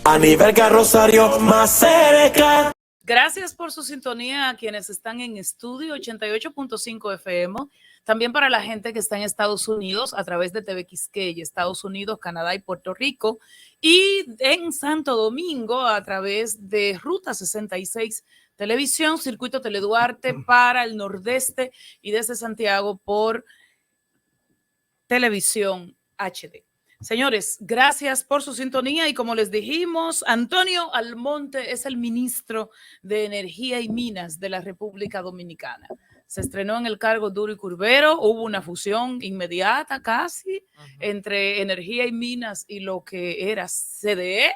A nivel Rosario más cerca. Gracias por su sintonía a quienes están en estudio 88.5 FM. También para la gente que está en Estados Unidos a través de TV Quisqueya, Estados Unidos, Canadá y Puerto Rico. Y en Santo Domingo a través de Ruta 66 Televisión, Circuito Teleduarte para el Nordeste y desde Santiago por Televisión HD. Señores, gracias por su sintonía y como les dijimos, Antonio Almonte es el ministro de Energía y Minas de la República Dominicana. Se estrenó en el cargo duro y curvero, hubo una fusión inmediata casi entre Energía y Minas y lo que era CDE.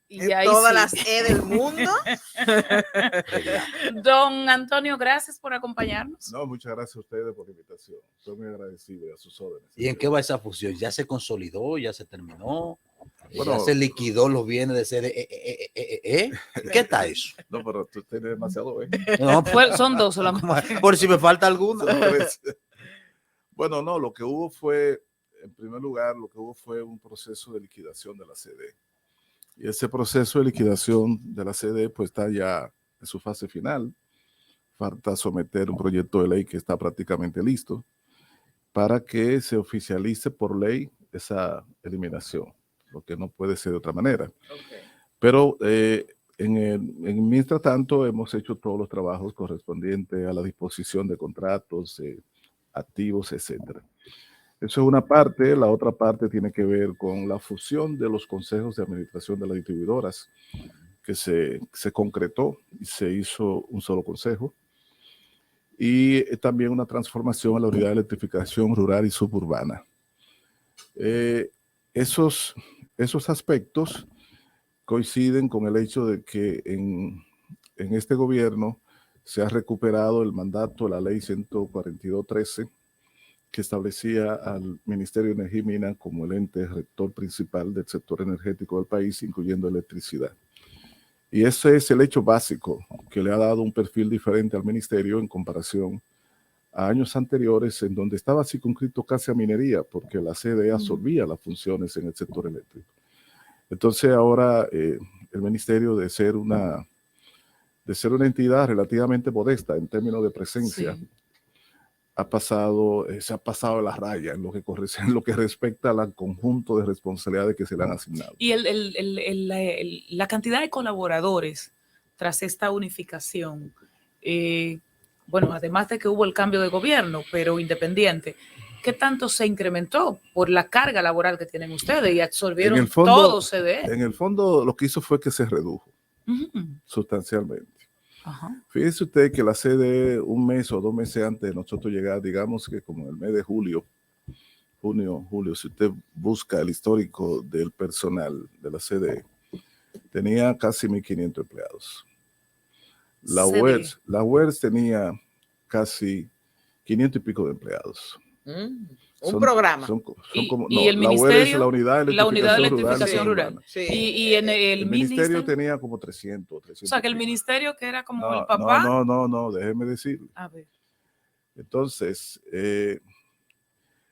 Y ahí todas las E del mundo. Don Antonio, gracias por acompañarnos. No, muchas gracias a ustedes por la invitación. Estoy muy agradecido a sus órdenes. ¿Y en qué va esa fusión? ¿Ya se consolidó? ¿Ya se terminó? Bueno, ¿Ya se liquidó los bienes de ser? ¿Qué está eso? No, pero tú tienes demasiado. No, son dos solamente. Por si me falta alguna. Bueno, no, lo que hubo fue, en primer lugar, un proceso de liquidación de la CDE. Y ese proceso de liquidación de la CDE pues está ya en su fase final. Falta someter un proyecto de ley que está prácticamente listo para que se oficialice por ley esa eliminación, lo que no puede ser de otra manera. Okay. Pero mientras tanto hemos hecho todos los trabajos correspondientes a la disposición de contratos, activos, etcétera. Eso es una parte. La otra parte tiene que ver con la fusión de los consejos de administración de las distribuidoras, que se concretó y se hizo un solo consejo. Y también una transformación a la unidad de electrificación rural y suburbana. Esos aspectos coinciden con el hecho de que en este gobierno se ha recuperado el mandato de la ley 142.13, que establecía al Ministerio de Energía y Minas como el ente rector principal del sector energético del país, incluyendo electricidad. Y ese es el hecho básico que le ha dado un perfil diferente al ministerio en comparación a años anteriores, en donde estaba circunscrito casi a minería, porque la CDE absorbía las funciones en el sector eléctrico. Entonces ahora el ministerio, de ser una entidad relativamente modesta en términos de presencia, sí, se ha pasado la raya en lo que respecta al conjunto de responsabilidades que se le han asignado. Y la cantidad de colaboradores tras esta unificación, bueno, además de que hubo el cambio de gobierno, pero independiente, ¿qué tanto se incrementó por la carga laboral que tienen ustedes y absorbieron todo CDE? En el fondo, lo que hizo fue que se redujo sustancialmente. Ajá. Fíjese usted que la CDE, un mes o 2 meses antes de nosotros llegar, digamos que como el mes de julio, si usted busca el histórico del personal de la CDE, tenía casi 1.500 empleados. La UERS tenía casi 500 y pico de empleados. Un programa. ¿Y el ministerio? La unidad de electrificación rural. Sí. Y en el ministerio tenía como 300. O sea, que el ministerio que era como el papá. No, déjeme decirlo. A ver. Entonces,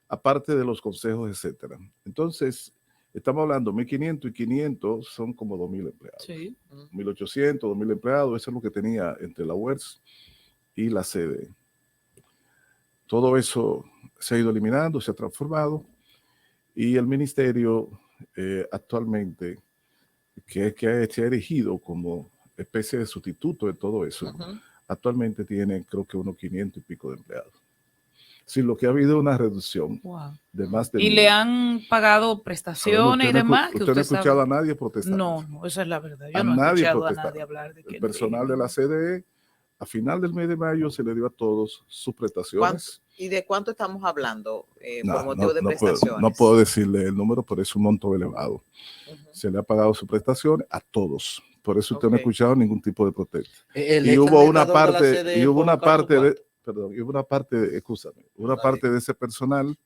aparte de los consejos, etcétera. Entonces, estamos hablando 1.500 y 500 son como 2.000 empleados. Sí. 1.800, 2.000 empleados, eso es lo que tenía entre la UERS y la CDE. Todo eso se ha ido eliminando, se ha transformado, y el ministerio actualmente, que se ha erigido como especie de sustituto de todo eso, actualmente tiene creo que unos 500 y pico de empleados. Sí, lo que ha habido una reducción de más de... ¿Y le han pagado prestaciones y demás? ¿Usted no ha escuchado a nadie protestar? No, esa es la verdad. Yo no he escuchado a nadie hablar de que... El personal de la CDE, a final del mes de mayo, se le dio a todos sus prestaciones. ¿Y de cuánto estamos hablando por motivo de prestaciones? No puedo decirle el número, pero es un monto elevado. Se le ha pagado su prestación a todos. Por eso usted no ha escuchado ningún tipo de protesta. Y hubo una parte de ese personal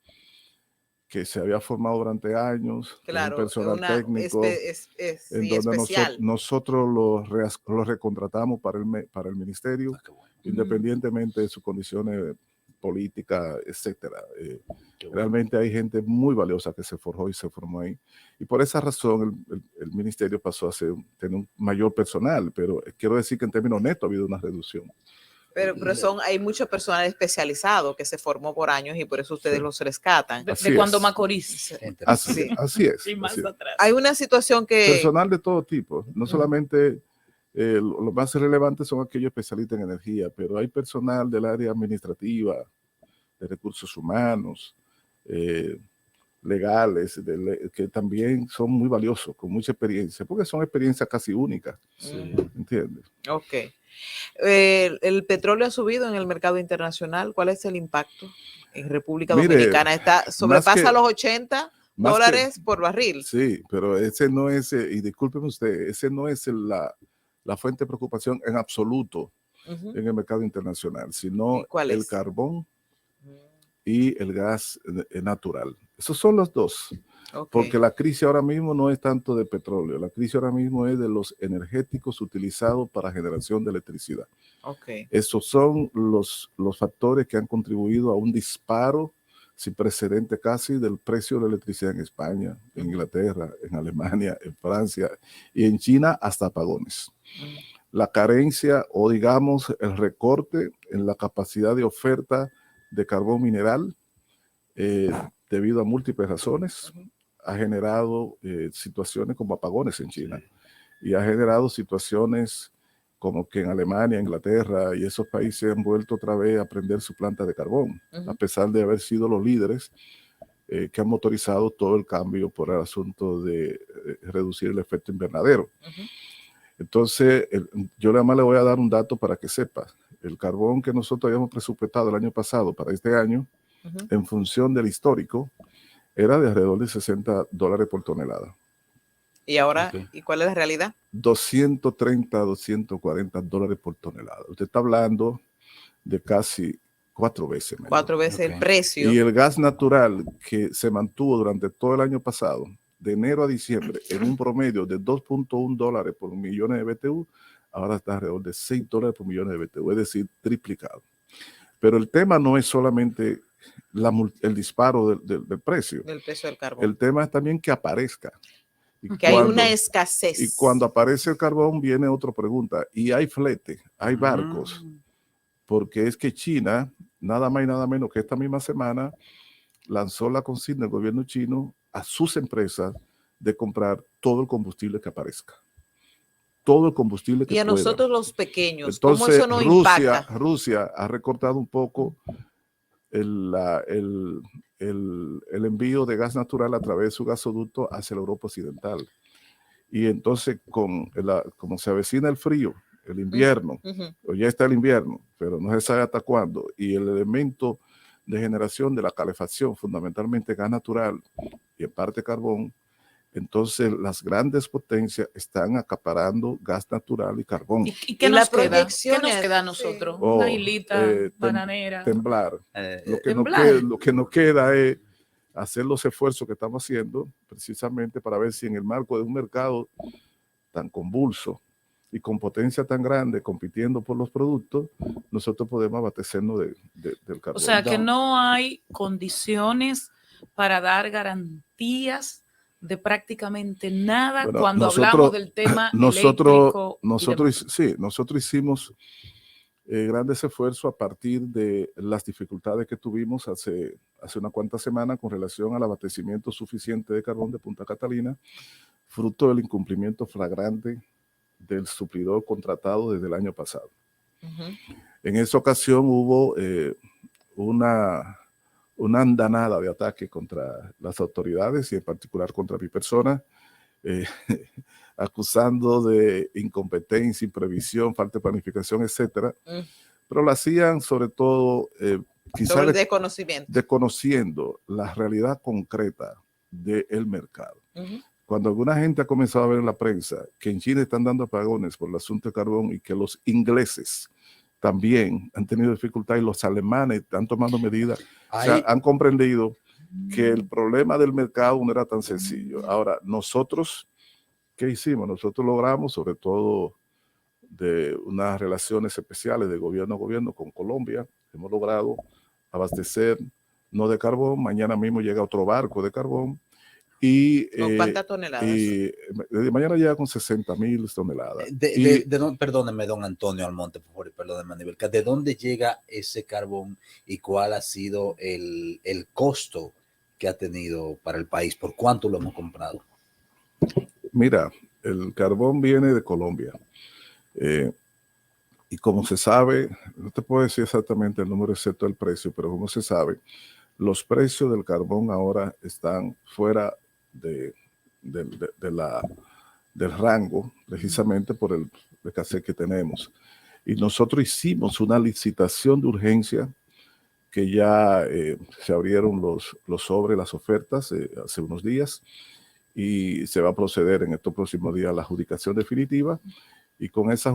que se había formado durante años, claro, un personal técnico, en donde nosotros lo recontratamos para el ministerio, independientemente de sus condiciones políticas, etcétera. Realmente hay gente muy valiosa que se forjó y se formó ahí. Y por esa razón el ministerio pasó a tener un mayor personal, pero quiero decir que en términos netos ha habido una reducción. Pero hay mucho personal especializado que se formó por años y por eso ustedes los rescatan. De cuando Macorís. Así es. Y más así es. atrás. Hay una situación que... Personal de todo tipo, no solamente lo más relevante son aquellos especialistas en energía, pero hay personal del área administrativa, de recursos humanos, legales, que también son muy valiosos, con mucha experiencia, porque son experiencias casi únicas, ¿entiendes? Ok. El petróleo ha subido en el mercado internacional. ¿Cuál es el impacto en República Dominicana? Sobrepasa los $80 por barril. Sí, pero ese no es, y discúlpeme usted, ese no es la fuente de preocupación en absoluto en el mercado internacional, sino el carbón y el gas natural. Esos son los dos. Porque la crisis ahora mismo no es tanto de petróleo, la crisis ahora mismo es de los energéticos utilizados para generación de electricidad. Esos son los factores que han contribuido a un disparo sin precedente casi del precio de la electricidad en España, en Inglaterra, en Alemania, en Francia y en China hasta apagones. La carencia o digamos el recorte en la capacidad de oferta de carbón mineral debido a múltiples razones ha generado situaciones como apagones en China y ha generado situaciones como que en Alemania, Inglaterra y esos países han vuelto otra vez a prender su planta de carbón, a pesar de haber sido los líderes que han motorizado todo el cambio por el asunto de reducir el efecto invernadero. Entonces, yo nada más le voy a dar un dato para que sepa. El carbón que nosotros habíamos presupuestado el año pasado para este año, en función del histórico, era de alrededor de $60 por tonelada. ¿Y ahora? ¿Y cuál es la realidad? 230, $240 por tonelada. Usted está hablando de casi 4 veces menos. 4 veces el precio. Y el gas natural que se mantuvo durante todo el año pasado, de enero a diciembre, en un promedio de $2.1 por millones de BTU, ahora está alrededor de $6 por millones de BTU, es decir, triplicado. Pero el tema no es solamente el disparo del precio. Del precio del carbón. El tema es también que aparezca. Que hay una escasez. Y cuando aparece el carbón viene otra pregunta. Y hay flete, hay barcos. Porque es que China, nada más y nada menos que esta misma semana, lanzó la consigna del gobierno chino a sus empresas de comprar todo el combustible que aparezca. Todo el combustible que pueda. Y a nosotros los pequeños, entonces, ¿cómo eso nos impacta? Rusia ha recortado un poco el envío de gas natural a través de su gasoducto hacia la Europa Occidental. Y entonces, como se avecina el frío, el invierno, o ya está el invierno, pero no se sabe hasta cuándo, y el elemento de generación de la calefacción, fundamentalmente gas natural y en parte carbón, entonces las grandes potencias están acaparando gas natural y carbón. ¿Y qué nos queda? ¿Qué nos queda a nosotros? Una islita bananera. Temblar. Lo que nos queda es hacer los esfuerzos que estamos haciendo precisamente para ver si en el marco de un mercado tan convulso y con potencia tan grande compitiendo por los productos, nosotros podemos abastecernos del carbón. O sea, que no hay condiciones para dar garantías de prácticamente nada cuando hablamos del tema eléctrico. Nosotros hicimos grandes esfuerzos a partir de las dificultades que tuvimos hace unas cuantas semanas con relación al abastecimiento suficiente de carbón de Punta Catalina, fruto del incumplimiento flagrante del suplidor contratado desde el año pasado. En esa ocasión hubo una andanada de ataques contra las autoridades y en particular contra mi persona, acusando de incompetencia, imprevisión, falta de planificación, etcétera. Pero lo hacían sobre todo quizás desconociendo la realidad concreta del mercado. Cuando alguna gente ha comenzado a ver en la prensa que en China están dando apagones por el asunto de carbón y que los ingleses también han tenido dificultad y los alemanes están tomando medidas, o sea, han comprendido que el problema del mercado no era tan sencillo. Ahora, nosotros, ¿qué hicimos? Nosotros logramos, sobre todo de unas relaciones especiales de gobierno a gobierno con Colombia, hemos logrado abastecer no de carbón, mañana mismo llega otro barco de carbón, Y, ¿con cuántas toneladas? Y mañana llega con 60,000 toneladas. Perdóneme, don Antonio Almonte, por favor, perdóneme, Anibelca, ¿de dónde llega ese carbón y cuál ha sido el costo que ha tenido para el país? ¿Por cuánto lo hemos comprado? Mira, el carbón viene de Colombia. Y como se sabe, no te puedo decir exactamente el número excepto el precio, pero como se sabe, los precios del carbón ahora están fuera del rango, precisamente por el escasez que tenemos. Y nosotros hicimos una licitación de urgencia que ya se abrieron los sobres, las ofertas hace unos días, y se va a proceder en estos próximos días a la adjudicación definitiva. Y con esa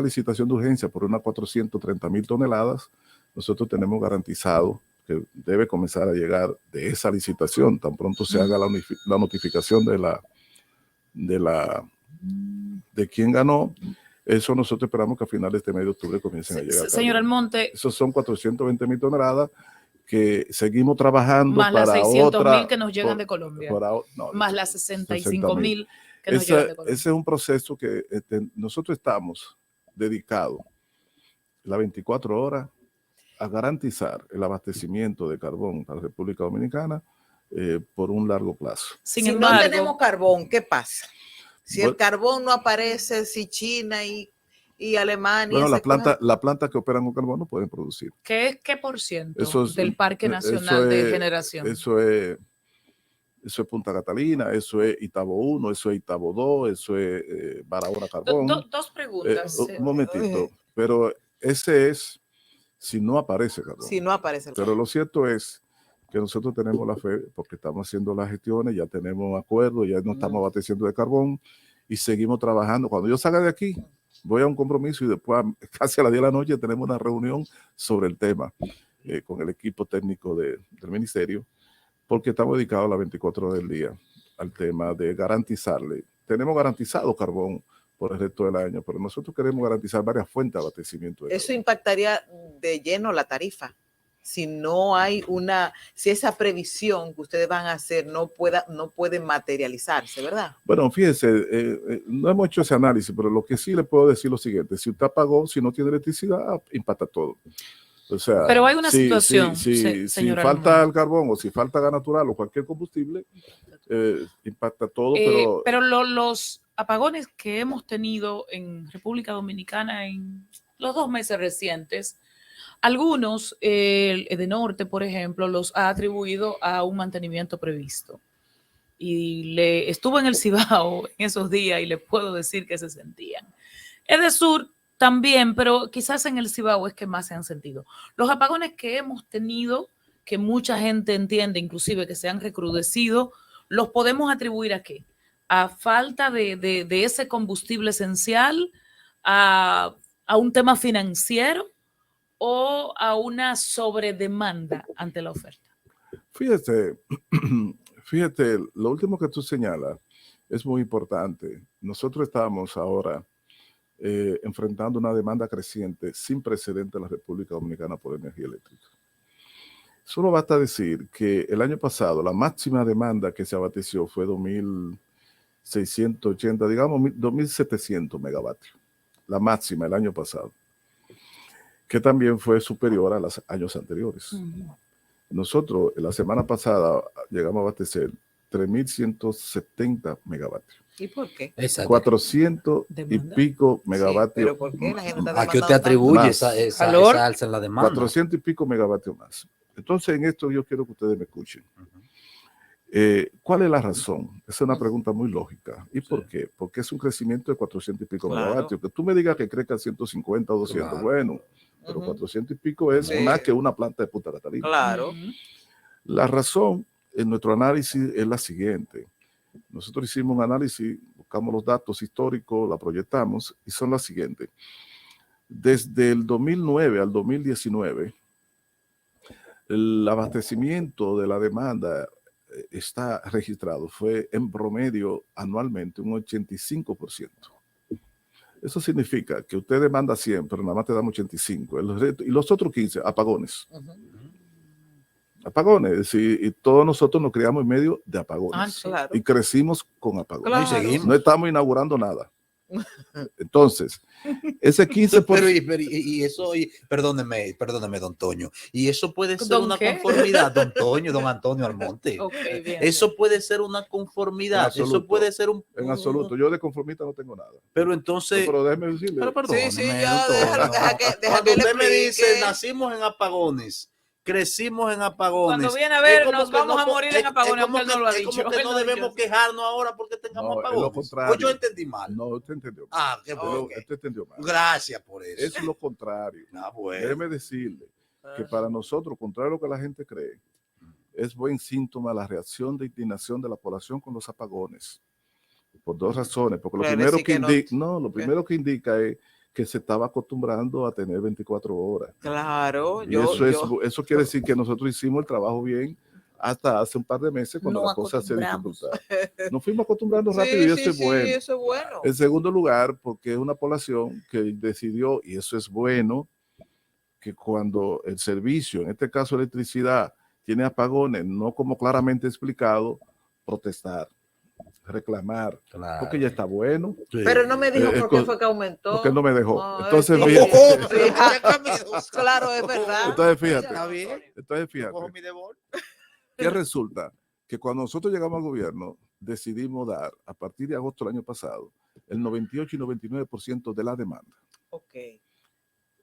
licitación de urgencia por unas 430,000 toneladas, nosotros tenemos garantizado que debe comenzar a llegar de esa licitación, tan pronto se haga la notificación de quién ganó. Eso nosotros esperamos que a finales de este mes de octubre comiencen a llegar. Señor Almonte. Esos son 420,000 toneladas que seguimos trabajando más para las 600,000 otra, que nos llegan de Colombia. No, más las 65,000 que nos llegan de Colombia. Ese es un proceso que nosotros estamos dedicados las 24 horas a garantizar el abastecimiento de carbón para la República Dominicana por un largo plazo. Si no tenemos carbón, ¿qué pasa? Si el carbón no aparece, si China y Alemania... Bueno, las plantas que operan con carbón no pueden producir. ¿Qué por ciento del Parque Nacional de Generación? Eso es Punta Catalina, eso es Itabo 1, eso es Itabo 2, eso es Barahona Carbón. Dos preguntas. Un momentito, pero ese es si no aparece carbón. Si no aparece el carbón. Pero lo cierto es que nosotros tenemos la fe, porque estamos haciendo las gestiones, ya tenemos acuerdos, ya no estamos abasteciendo de carbón y seguimos trabajando. Cuando yo salga de aquí, voy a un compromiso y después, casi a las 10 de la noche, tenemos una reunión sobre el tema con el equipo técnico del ministerio, porque estamos dedicados las 24 horas del día al tema de garantizarle. Tenemos garantizado carbón por el resto del año, pero nosotros queremos garantizar varias fuentes de abastecimiento. Eso impactaría de lleno la tarifa. Si no hay si esa previsión que ustedes van a hacer no puede materializarse, ¿verdad? Bueno, fíjense, no hemos hecho ese análisis, pero lo que sí le puedo decir lo siguiente: si usted apagó, si no tiene electricidad, impacta todo. O sea, pero hay una situación, si falta el carbón o si falta gas natural o cualquier combustible, impacta todo. Pero los apagones que hemos tenido en República Dominicana en los 2 meses recientes, algunos, de Norte, por ejemplo, los ha atribuido a un mantenimiento previsto. Y estuve en el Cibao en esos días y les puedo decir que se sentían. Edesur también, pero quizás en el Cibao es que más se han sentido. Los apagones que hemos tenido, que mucha gente entiende, inclusive que se han recrudecido, los podemos atribuir ¿a qué? A falta de ese combustible esencial, a un tema financiero, o a una sobredemanda ante la oferta. Fíjate, lo último que tú señalas es muy importante. Nosotros estamos ahora enfrentando una demanda creciente sin precedente en la República Dominicana por energía eléctrica. Solo basta decir que el año pasado la máxima demanda que se abasteció fue 2,680, digamos 2,700 megavatios. La máxima el año pasado, que también fue superior a los años anteriores. Nosotros, la semana pasada, llegamos a abastecer 3,170 megavatios. ¿Y por qué? 400 y pico megavatios. Sí, ¿pero por qué la gente está ¿A qué usted atribuye esa alza en la demanda? 400 y pico megavatios más. Entonces, en esto yo quiero que ustedes me escuchen. ¿Cuál es la razón? Esa es una pregunta muy lógica. ¿Y por qué? Porque es un crecimiento de 400 y pico megavatios. Que tú me digas que crezca 150 o 200, bueno, pero 400 y pico es más que una planta de Punta Catalina. Claro. La razón en nuestro análisis es la siguiente. Nosotros hicimos un análisis, buscamos los datos históricos, la proyectamos y son las siguientes. Desde el 2009 al 2019, el abastecimiento de la demanda está registrado, fue en promedio anualmente un 85%. Eso significa que usted demanda 100, pero nada más te damos 85. Y los otros 15, apagones. Apagones, y todos nosotros nos criamos en medio de apagones. Sí. Claro. Y crecimos con apagones. Claro. Y seguimos. No estamos inaugurando nada. Entonces, ese 15%. Pero y eso, perdóneme, don Toño, y eso puede ser ¿Don una qué? conformidad, don Toño, don Antonio Almonte. Ok, bien. Eso puede ser una conformidad, En absoluto. eso puede ser un... En absoluto, yo de conformista no tengo nada. Pero entonces... Pero déjeme decirle. Pero perdóneme, Sí, ya, don Toño. deja que Cuando le usted me dice, explique. nacimos en apones, crecimos en apagones. Cuando viene a ver, es como nos que vamos a morir en apagones, es como aunque él no lo ha es dicho. como que Él no no ha dicho debemos eso. quejarnos ahora porque tengamos No, es lo apagones. contrario. Pues yo entendí mal. No, usted entendió. Ah, qué Usted bueno. usted entendió mal. Gracias por eso. Es lo contrario. Ah, bueno. Déjeme decirle que para nosotros, contrario a lo que la gente cree, es buen síntoma la reacción de indignación de la población con los apagones. Por dos razones. Porque lo Quiere primero decir que que no- indica, lo primero que indica es que se estaba acostumbrando a tener 24 horas. Claro, Y eso quiere decir que nosotros hicimos el trabajo bien hasta hace un par de meses cuando No las cosas se acostumbramos. dificultaban. Nos fuimos acostumbrando sí, rápido y eso sí, es sí, bueno. eso es bueno. En segundo lugar, porque es una población que decidió, y eso es bueno, que cuando el servicio, en este caso electricidad, tiene apagones, no como claramente explicado, protestar, reclamar, Claro. porque ya está bueno. Sí. Pero no me dijo es por qué co- fue que aumentó. Porque no me dejó. No, Entonces, sí. fíjate, Claro, es verdad. entonces fíjate, Está bien. entonces Yo cojo fíjate, mi devol. ¿qué resulta? Que cuando nosotros llegamos al gobierno, decidimos dar, a partir de agosto del año pasado, el 98 y 99% de la demanda. Ok.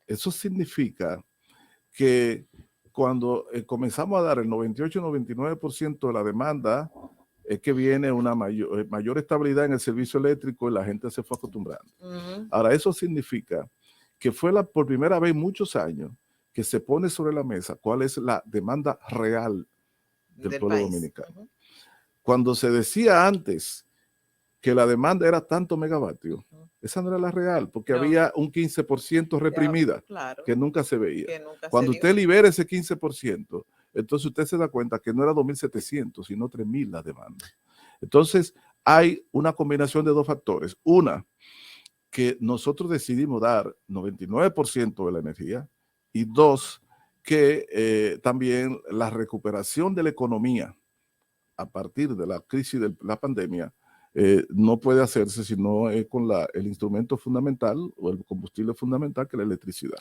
Eso significa que cuando comenzamos a dar el 98 y 99% de la demanda, es que viene una mayor estabilidad en el servicio eléctrico y la gente se fue acostumbrando. Ujú. Ahora, eso significa que fue por primera vez en muchos años que se pone sobre la mesa cuál es la demanda real del pueblo país. dominicano. Ujú. Cuando se decía antes que la demanda era tanto megavatios, esa no era la real, porque No. había un 15% reprimida Claro. que nunca se veía. Que nunca Cuando se dio. usted libera ese 15%, entonces usted se da cuenta que no era 2.700, sino 3.000 la demanda. Entonces, hay una combinación de dos factores. Una, que nosotros decidimos dar 99% de la energía. Y dos, que también la recuperación de la economía a partir de la crisis de la pandemia no puede hacerse si no es con el instrumento fundamental o el combustible fundamental que es la electricidad.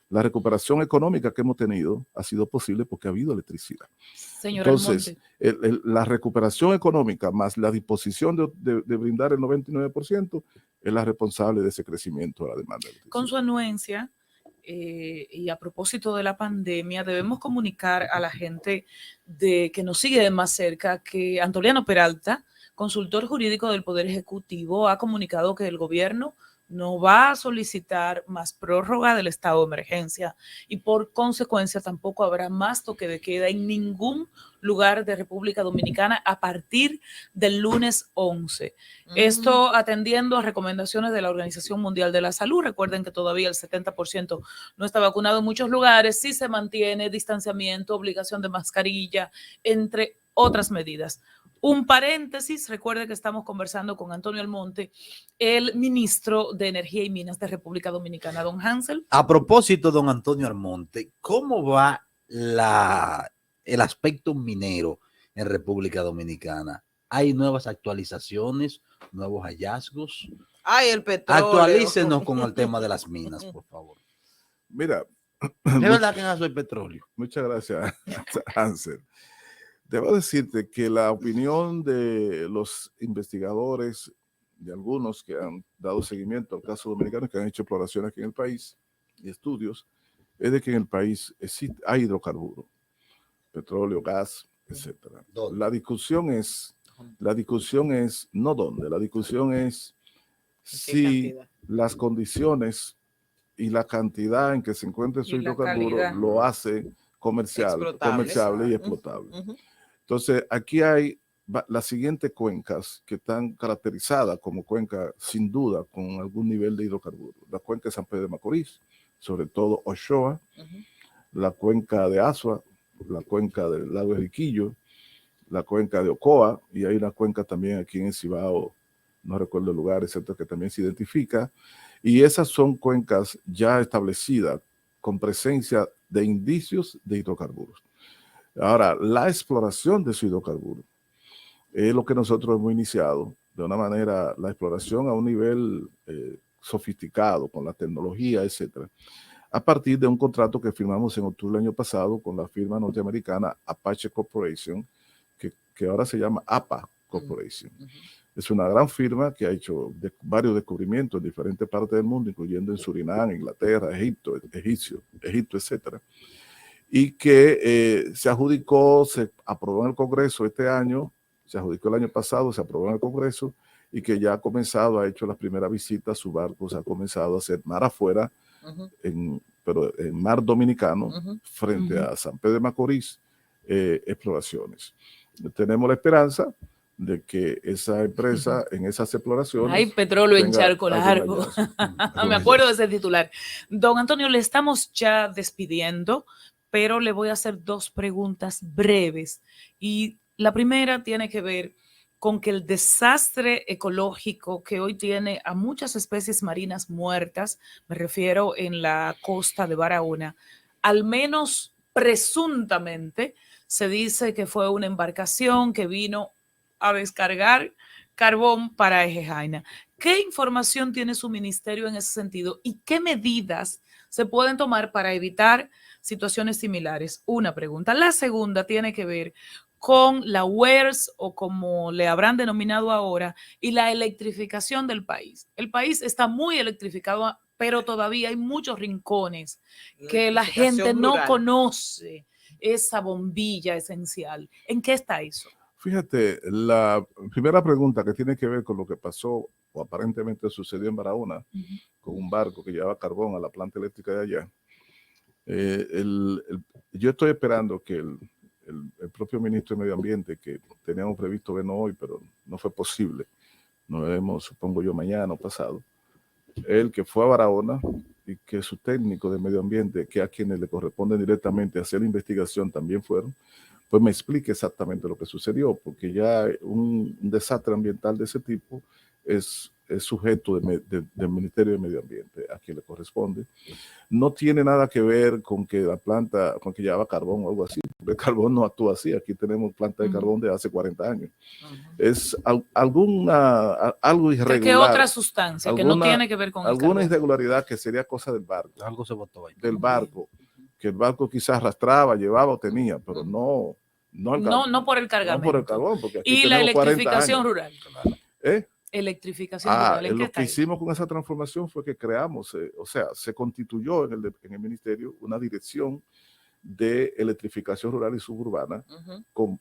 La recuperación económica que hemos tenido ha sido posible porque ha habido electricidad. Señor Entonces, Almonte. la recuperación económica más la disposición de brindar el 99% es la responsable de ese crecimiento de la demanda de electricidad. Con su anuencia, y a propósito de la pandemia, debemos comunicar a la gente que nos sigue de más cerca que Antoliano Peralta, consultor jurídico del Poder Ejecutivo, ha comunicado que el gobierno no va a solicitar más prórroga del estado de emergencia y por consecuencia tampoco habrá más toque de queda en ningún lugar de República Dominicana a partir del lunes 11. Esto atendiendo a recomendaciones de la Organización Mundial de la Salud. Recuerden que todavía el 70% no está vacunado en muchos lugares, sí se mantiene distanciamiento, obligación de mascarilla, entre otras medidas. Un paréntesis, recuerde que estamos conversando con Antonio Almonte, el ministro de Energía y Minas de República Dominicana, don Hansel. A propósito, don Antonio Almonte, ¿cómo va el aspecto minero en República Dominicana? ¿Hay nuevas actualizaciones, nuevos hallazgos? Ay, el petróleo. Actualícenos con el tema de las minas, por favor. Mira, ¿Es verdad que no el petróleo? muchas gracias, Hansel. Debo decirte que la opinión de los investigadores, de algunos que han dado seguimiento al caso dominicano, que han hecho exploraciones aquí en el país y estudios, es de que en el país hay hidrocarburos, petróleo, gas, etc. ¿Dónde? La discusión es no dónde, la discusión es si cantidad? las condiciones y la cantidad en que se encuentra su Y la hidrocarburo calidad. lo hace comerciable y explotable. Ujú. Entonces, aquí hay las siguientes cuencas que están caracterizadas como cuencas, sin duda, con algún nivel de hidrocarburos. La cuenca de San Pedro de Macorís, sobre todo Ochoa, la cuenca de Asua, la cuenca del lago de Riquillo, la cuenca de Ocoa, y hay una cuenca también aquí en el Cibao, no recuerdo el lugar, etcétera, que también se identifica. Y esas son cuencas ya establecidas con presencia de indicios de hidrocarburos. Ahora, la exploración de esos hidrocarburos es lo que nosotros hemos iniciado de una manera, la exploración a un nivel sofisticado, con la tecnología, etcétera, a partir de un contrato que firmamos en octubre del año pasado con la firma norteamericana Apache Corporation, que ahora se llama APA Corporation. Es una gran firma que ha hecho varios descubrimientos en diferentes partes del mundo, incluyendo en Surinam, Inglaterra, Egipto, etcétera, y que se adjudicó, se aprobó en el Congreso este año, se adjudicó el año pasado, se aprobó en el Congreso, y que ya ha comenzado, ha hecho las primeras visitas, su barco se ha comenzado a hacer mar afuera, pero en mar dominicano, frente a San Pedro de Macorís, exploraciones. Tenemos la esperanza de que esa empresa en esas exploraciones... Hay petróleo en charco largo. Me acuerdo de ese titular. Don Antonio, le estamos ya despidiendo, pero le voy a hacer dos preguntas breves. Y la primera tiene que ver con que el desastre ecológico que hoy tiene a muchas especies marinas muertas, me refiero en la costa de Barahona, al menos presuntamente se dice que fue una embarcación que vino a descargar carbón para Eje Jaina. ¿Qué información tiene su ministerio en ese sentido y qué medidas se pueden tomar para evitar situaciones similares? Una pregunta. La segunda tiene que ver con la WERS, o como le habrán denominado ahora, y la electrificación del país. El país está muy electrificado, pero todavía hay muchos rincones que la gente no conoce esa bombilla esencial. ¿En qué está eso? Fíjate, la primera pregunta que tiene que ver con lo que pasó o aparentemente sucedió en Barahona, con un barco que llevaba carbón a la planta eléctrica de allá. Yo estoy esperando que el propio ministro de Medio Ambiente, que teníamos previsto vernos hoy, pero no fue posible, nos vemos, supongo yo, mañana o pasado, él que fue a Barahona y que su técnico de Medio Ambiente, que a quienes le corresponde directamente hacer la investigación también fueron, pues me explique exactamente lo que sucedió, porque ya un desastre ambiental de ese tipo es sujeto del Ministerio de Medio Ambiente, a quien le corresponde. No tiene nada que ver con que la planta, con que llevaba carbón o algo así, porque el carbón no actúa así. Aquí tenemos planta de carbón de hace 40 años. Es algo irregular. ¿Qué otra sustancia que no tiene que ver con el alguna carbón? Irregularidad que sería cosa del barco. Algo se botó ahí. Del barco, que el barco quizás arrastraba, llevaba o tenía, pero no por el cargamento. No por el carbón, porque aquí y la tenemos 40 electrificación años. rural. Electrificación rural. ¿En qué lo está que eso? hicimos con esa transformación fue que creamos, se constituyó en el ministerio una dirección de electrificación rural y suburbana con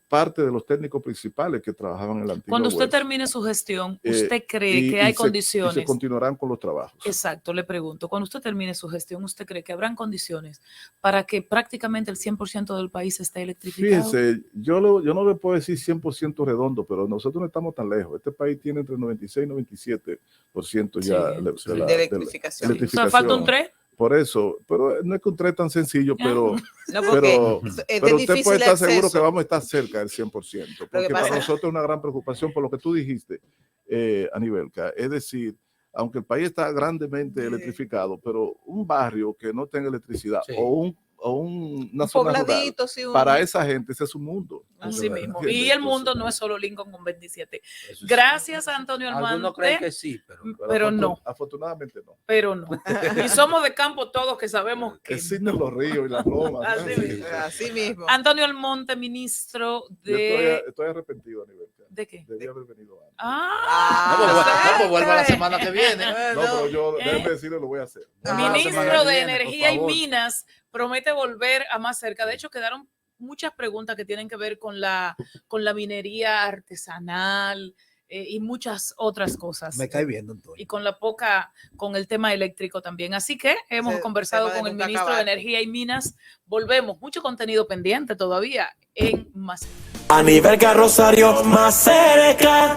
parte de los técnicos principales que trabajaban en la antigua Cuando usted WES. termine su gestión, ¿usted cree que hay condiciones? Y se continuarán con los trabajos. Exacto, le pregunto, cuando usted termine su gestión, ¿usted cree que habrán condiciones para que prácticamente el 100% del país esté electrificado? Fíjense, yo no le puedo decir 100% redondo, pero nosotros no estamos tan lejos. Este país tiene entre 96 y 97% ya de electrificación. O sea, falta un 3%. Por eso, pero no es que un 3 tan sencillo, pero usted puede estar seguro que vamos a estar cerca del 100%, porque para nosotros es una gran preocupación por lo que tú dijiste, Anibelka. Es decir, aunque el país está grandemente electrificado, pero un barrio que no tenga electricidad o una zona rural, para esa gente ese es un mundo. Así mismo. Y el mundo no es solo Lincoln con 27. Gracias, Antonio Almonte. Algunos creen que sí, pero no. Afortunadamente no. Pero no. Y somos de campo todos que sabemos que existen los ríos y las lomas. Así mismo. Antonio Almonte, ministro de... Yo estoy arrepentido, Anibelka. ¿De qué? Debí haber venido antes. No, vuelva la semana que viene. No, pero yo, déjeme decirle, lo voy a hacer. Ministro de Energía y Minas promete volver a más cerca. De hecho, quedaron muchas preguntas que tienen que ver con la minería artesanal y muchas otras cosas. Me cae bien, Antonio. Y con el tema eléctrico también. Así que hemos conversado con el ministro de Energía y Minas. Volvemos. Mucho contenido pendiente todavía en Más. Anibelka Rosario, Más Cerca.